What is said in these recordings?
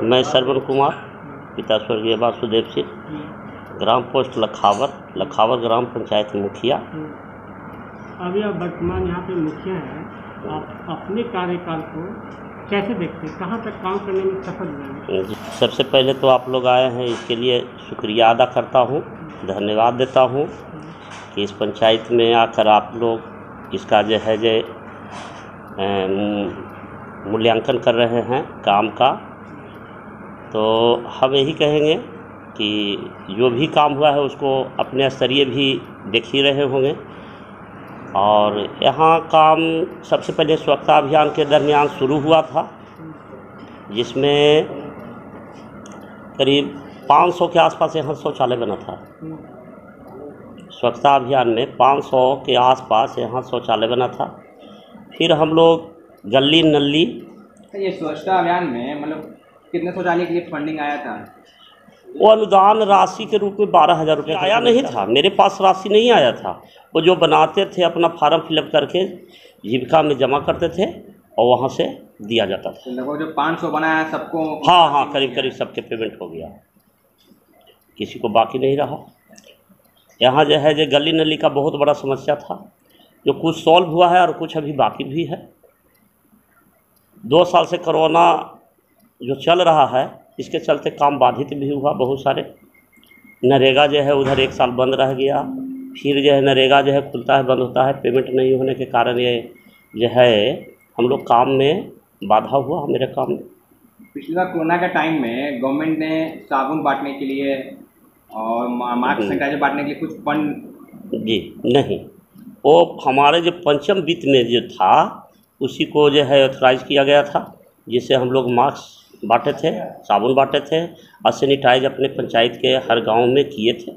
मैं श्रवण कुमार, पिता स्वर्गीय वासुदेव सिंह, ग्राम पोस्ट लखावर ग्राम पंचायत मुखिया। अभी आप वर्तमान यहाँ पे मुखिया हैं, आप अपने कार्यकाल को कैसे देखते हैं, कहाँ तक काम करने में सफल हुए? सबसे पहले तो आप लोग आए हैं, इसके लिए शुक्रिया अदा करता हूँ, धन्यवाद देता हूँ कि इस पंचायत में आकर आप लोग इसका जो है मूल्यांकन कर रहे हैं काम का। तो हम यही कहेंगे कि जो भी काम हुआ है उसको अपने स्तरीय भी देख ही रहे होंगे। और यहाँ काम सबसे पहले स्वच्छता अभियान के दरमियान शुरू हुआ था, जिसमें करीब 500 के आसपास यहाँ शौचालय बना था। स्वच्छता अभियान में 500 के आसपास यहाँ शौचालय बना था। फिर हम लोग गली नली। ये स्वच्छता अभियान में मतलब कितने शौचालय के लिए फंडिंग आया था? वो अनुदान राशि के रूप में 12,000 रुपये आया नहीं था, मेरे पास राशि नहीं आया था। वो जो बनाते थे अपना फार्म फिलअप करके जीविका में जमा करते थे और वहाँ से दिया जाता था। लगभग जो 500 बनाया सबको? हाँ, करीब सबके पेमेंट हो गया, किसी को बाकी नहीं रहा। यहाँ जो है गली नली का बहुत बड़ा समस्या था, जो कुछ सॉल्व हुआ है और कुछ अभी बाकी भी है। 2 साल से कोरोना जो चल रहा है, इसके चलते काम बाधित भी हुआ बहुत सारे। नरेगा जो है उधर 1 साल बंद रह गया, फिर जो है नरेगा जो है खुलता है बंद होता है, पेमेंट नहीं होने के कारण ये जो है हम लोग काम में बाधा हुआ मेरे काम में। पिछली बार कोरोना के टाइम में गवर्नमेंट ने साबुन बांटने के लिए और मास्क सैनिटाइजर बांटने के लिए कुछ फंड? जी नहीं, वो हमारे जो पंचम वित्त में जो था उसी को जो है ऑथराइज किया गया था, जिससे हम लोग मास्क बांटे थे, साबुन बांटे थे और सैनिटाइज अपने पंचायत के हर गांव में किए थे।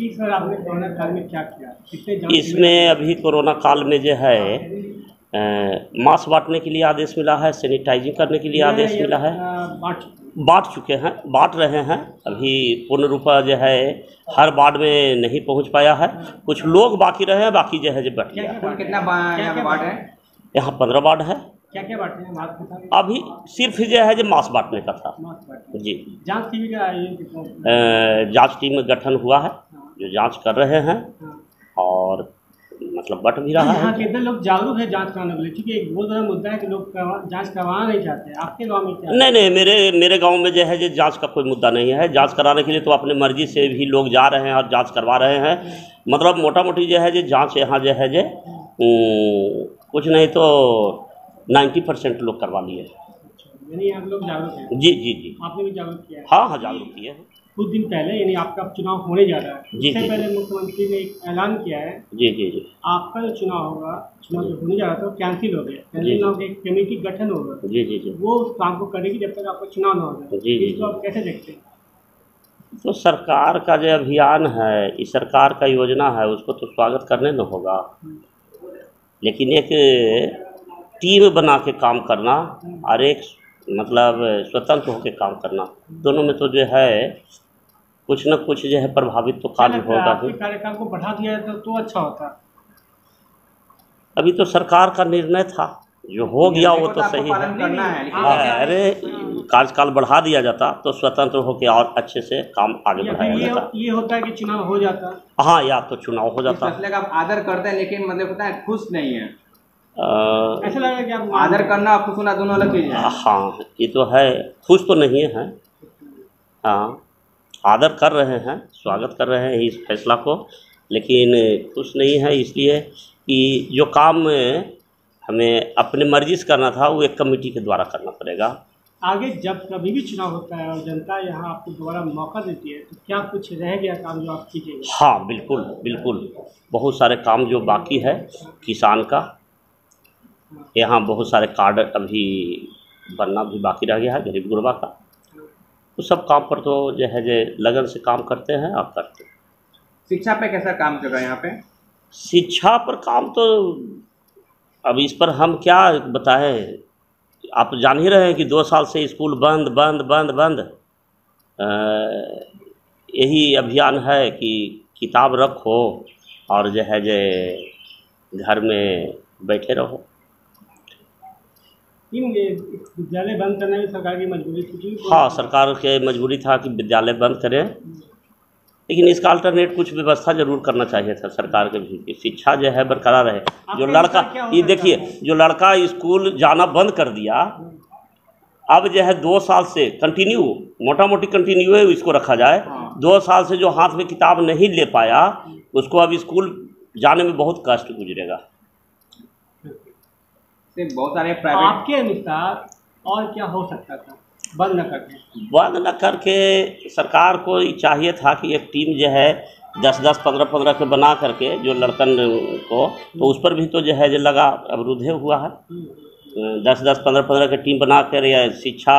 इस बार आपने कोरोना काल में क्या किया? इसमें अभी कोरोना काल में जो है मास्क बांटने के लिए आदेश मिला है, सैनिटाइजिंग करने के लिए आदेश मिला है। बांट चुके हैं, बांट रहे हैं। अभी पूर्ण रूप जो है हर वार्ड में नहीं पहुंच पाया है, कुछ लोग बाकी रहे हैं, बाकी जो है बट गया। कितना वार्ड है? यहाँ 15 वार्ड है। क्या बांटने हैं मास्क के साथ? अभी सिर्फ जो है मास्क बांटने का था जी। जांच टीम का जांच टीम गठन हुआ है, जो जांच कर रहे हैं और मतलब बट भी रहा है। कितने लोग जागरूक है जांच कराने के लिए? क्योंकि एक बहुत बड़ा मुद्दा है कि लोग जांच करवाना नहीं चाहते। आपके गांव में क्या? नहीं, मेरे गांव में जो है जांच का कोई मुद्दा नहीं है। जांच कराने के लिए तो अपने मर्जी से भी लोग जा रहे हैं और जांच करवा रहे हैं। मतलब मोटा मोटी जो है जांच यहाँ जो है कुछ नहीं तो 90% लोग करवा लिए। यानी आप लोग जागरूक हैं? जी। आपने भी जागरूक किया है? हाँ, जागरूक किया है। कुछ दिन पहले यानी आपका चुनाव होने जा रहा है, इससे पहले मुख्यमंत्री ने एक ऐलान किया है जी आपका जो चुनाव जो होने जा रहा था वो कैंसिल हो गया। कैंसिल हो गया, एक कमेटी गठन होगा जी वो उस काम को करेगी जब तक आपका चुनाव ना हो जाए। इसको आप कैसे देखते हैं? तो सरकार का जो अभियान है, इस सरकार का योजना है, उसको तो स्वागत करने न होगा, लेकिन एक टीम बना के काम करना और एक मतलब स्वतंत्र होकर काम करना, दोनों में तो जो है कुछ न कुछ जो है प्रभावित तो कार्य होगा ही। कार्यकाल को बढ़ा दिया तो अच्छा होता। अभी तो सरकार का निर्णय था, जो हो गया वो तो सही है। अरे कार्यकाल बढ़ा दिया जाता तो स्वतंत्र होकर और अच्छे से काम आगे बढ़ाया जाता। ये होता है कि चुनाव हो जाता। हाँ, या तो चुनाव हो जाता। फैसले का आप आदर करते हैं, लेकिन मतलब पता है खुश नहीं है। ऐसा लग रहा है कि आप आदर करना और खुश होना दोनों अलग चीज़ है। हाँ, ये तो है, खुश तो नहीं है। हाँ, आदर कर रहे हैं, स्वागत कर रहे हैं इस फैसला को, लेकिन खुश नहीं है, इसलिए कि जो काम हमें अपने मर्जी से करना था वो एक कमेटी के द्वारा करना पड़ेगा। आगे जब कभी भी चुनाव होता है और जनता यहाँ आपको दोबारा मौका देती है तो क्या कुछ रह गया काम जो आप कीजिएगा? हाँ, बिल्कुल बहुत सारे काम जो बाकी है किसान का, यहाँ बहुत सारे कार्ड अभी बनना भी बाकी रह गया है गरीब गुरबा का। तो सब काम पर तो जो है लगन से काम करते हैं, आप करते हैं। शिक्षा पे कैसा काम चल रहा है यहाँ पे? शिक्षा पर काम तो अब इस पर हम क्या बताएं, आप जान ही रहे हैं कि 2 साल से स्कूल बंद। यही अभियान है कि किताब रखो और जो है घर में बैठे रहो। इन विद्यालय बंद करने में सरकार की मजबूरी थी? हाँ, सरकार के मजबूरी था कि विद्यालय बंद करें, लेकिन इसका अल्टरनेट कुछ व्यवस्था जरूर करना चाहिए था सरकार के भी कि शिक्षा जो है बरकरार रहे। जो लड़का, ये देखिए, जो लड़का स्कूल जाना बंद कर दिया, अब जो है 2 साल से कंटिन्यू, मोटा मोटी कंटिन्यू है, इसको रखा जाए। 2 साल से जो हाथ में किताब नहीं ले पाया, उसको अब स्कूल जाने में बहुत कष्ट गुजरेगा। बहुत सारे प्राइवेट, आपके अनुसार और क्या हो सकता था बंद न करके? बंद न करके सरकार को चाहिए था कि एक टीम जो है 10-10, 15-15 के बना करके जो लड़कन को, तो उस पर भी तो जो है जो लगा अवरुद्ध हुआ है। 10-10, 15-15 की टीम बना कर या शिक्षा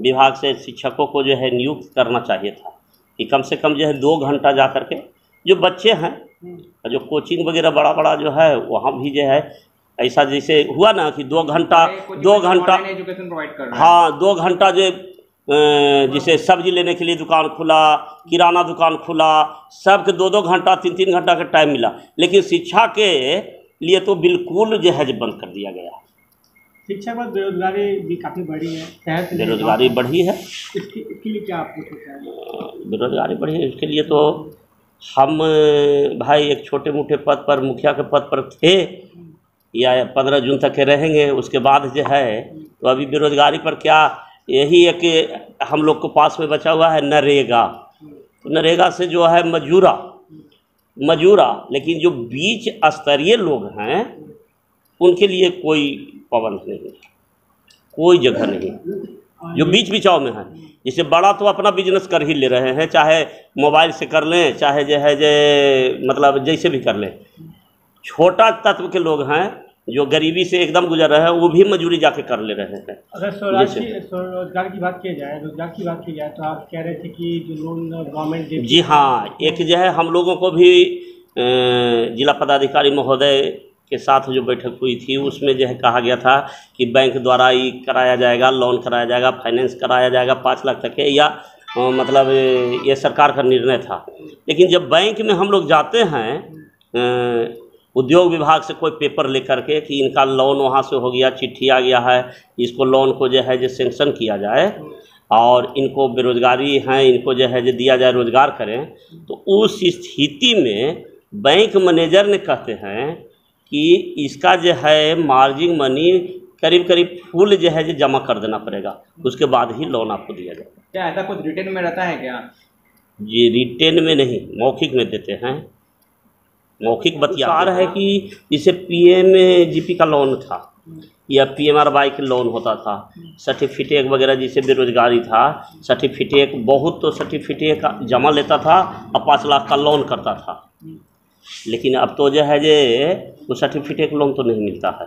विभाग से शिक्षकों को जो है नियुक्त करना चाहिए था कि कम से कम जो है 2 घंटा जा कर के जो बच्चे हैं, जो कोचिंग वगैरह बड़ा बड़ा जो है वहाँ भी जो है ऐसा जैसे हुआ ना कि 2 घंटा एजुकेशन प्रोवाइड कर रहे हैं। हाँ, 2 घंटा जो जैसे सब्जी लेने के लिए दुकान खुला, किराना दुकान खुला, सबके 2-2 घंटा 3-3 घंटा का टाइम मिला, लेकिन शिक्षा के लिए तो बिल्कुल जो है बंद कर दिया गया। शिक्षा पर बेरोजगारी भी काफ़ी बढ़ी है, शहर से बेरोजगारी बढ़ी है। इसके लिए क्या आपको सोचा है? बेरोजगारी बढ़ी है, इसके लिए तो हम भाई एक छोटे मोटे पद पर, मुखिया के पद पर थे, या 15 जून तक के रहेंगे, उसके बाद जो है तो अभी बेरोजगारी पर क्या, यही है कि हम लोग को पास में बचा हुआ है नरेगा। तो नरेगा से जो है मजूरा, लेकिन जो बीच स्तरीय लोग हैं उनके लिए कोई पाबंद नहीं, कोई जगह नहीं। जो बीच बिचाव में है, जैसे बड़ा तो अपना बिजनेस कर ही ले रहे हैं, चाहे मोबाइल से कर लें, चाहे जो है मतलब जैसे भी कर लें। छोटा तत्व के लोग हैं जो गरीबी से एकदम गुजर रहे हैं, वो भी मजदूरी जाके कर ले रहे हैं। अगर रोजगार की बात की जाए, तो आप कह रहे थे कि जो लोन गवर्नमेंट देती है। जी हाँ, एक जो है हम लोगों को भी जिला पदाधिकारी महोदय के साथ जो बैठक हुई थी, उसमें जो है कहा गया था कि बैंक द्वारा ही कराया जाएगा, लोन कराया जाएगा, फाइनेंस कराया जाएगा 5 लाख तक के, या मतलब ये सरकार का निर्णय था। लेकिन जब बैंक में हम लोग जाते हैं उद्योग विभाग से कोई पेपर लेकर के कि इनका लोन वहाँ से हो गया, चिट्ठी आ गया है, इसको लोन को जो है सेंक्शन किया जाए और इनको बेरोजगारी है, इनको जो है दिया जाए, रोजगार करें, तो उस स्थिति में बैंक मैनेजर ने कहते हैं कि इसका जो है मार्जिन मनी करीब करीब फुल जो है जमा कर देना पड़ेगा, उसके बाद ही लोन आपको दिया जाएगा। क्या ऐसा कुछ रिटेन में रहता है क्या? जी, रिटेन में नहीं, मौखिक में देते हैं। मौखिक बतिया रहा है कि जैसे PMGP का लोन था या PMRY का लोन होता था, सर्टिफिकेट वगैरह, जैसे बेरोजगारी था, सर्टिफिकेट बहुत तो सर्टिफिकेट जमा लेता था और 5 लाख का लोन करता था। लेकिन अब तो जो है वो सर्टिफिकेट लोन तो नहीं मिलता है।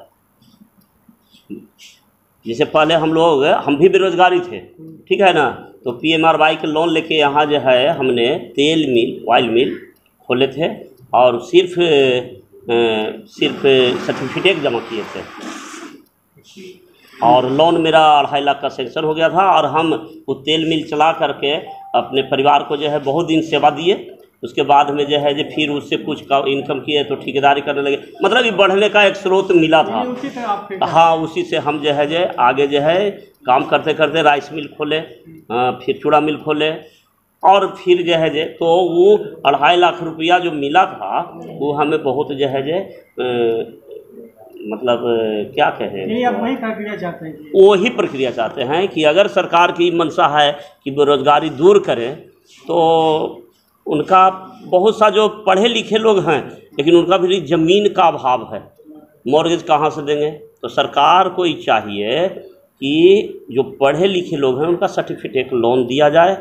जैसे पहले हम भी बेरोजगारी थे, ठीक है ना, तो PMRY के लोन लेके यहाँ जो है हमने तेल मिल, ऑयल मिल खोले थे और सिर्फ सर्टिफिकेट जमा किए थे और लोन मेरा 2.5 लाख का सेंक्शन हो गया था। और हम वो तेल मिल चला करके अपने परिवार को जो है बहुत दिन सेवा दिए। उसके बाद में जो है फिर उससे कुछ का इनकम किए तो ठेकेदारी करने लगे, मतलब ये बढ़ने का एक स्रोत मिला था। हाँ, उसी से हम जो है आगे जो है काम करते करते राइस मिल खोले, फिर चूड़ा मिल खोले, और फिर जो है तो वो 2.5 लाख रुपया जो मिला था वो हमें बहुत जो है मतलब क्या कहें, आप वही प्रक्रिया चाहते हैं? वही प्रक्रिया चाहते हैं कि अगर सरकार की मंशा है कि बेरोजगारी दूर करें, तो उनका बहुत सा जो पढ़े लिखे लोग हैं लेकिन उनका भी ज़मीन का अभाव है, मॉर्गेज कहाँ से देंगे? तो सरकार को ही चाहिए कि जो पढ़े लिखे लोग हैं उनका सर्टिफिकेट लोन दिया जाए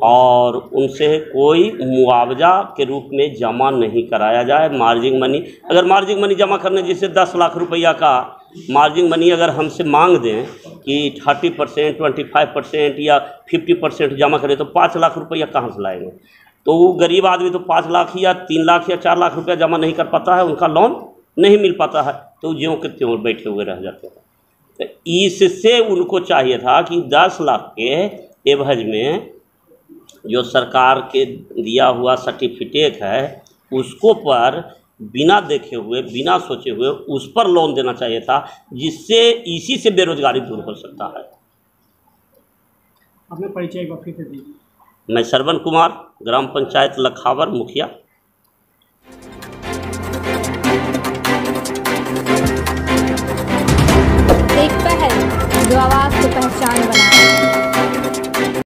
और उनसे कोई मुआवजा के रूप में जमा नहीं कराया जाए। मार्जिन मनी, अगर मार्जिन मनी जमा करने, जैसे 10 लाख रुपया का मार्जिन मनी अगर हमसे मांग दें कि 30%, 25% या 50% जमा करें, तो 5 लाख रुपया कहाँ से लाएंगे? तो वो गरीब आदमी तो 5 लाख या 3 लाख या 4 लाख रुपया जमा नहीं कर पाता है, उनका लोन नहीं मिल पाता है, तो ज्यों के त्यों बैठे हुए रह जाते हैं। तो इससे उनको चाहिए था कि 10 लाख के एवज में जो सरकार के दिया हुआ सर्टिफिकेट है उसको पर बिना देखे हुए, बिना सोचे हुए उस पर लोन देना चाहिए था, जिससे इसी से बेरोजगारी दूर हो सकता है। अपने परिचय को फिर से दीजिए। मैं श्रवण कुमार, ग्राम पंचायत लखावर मुखिया।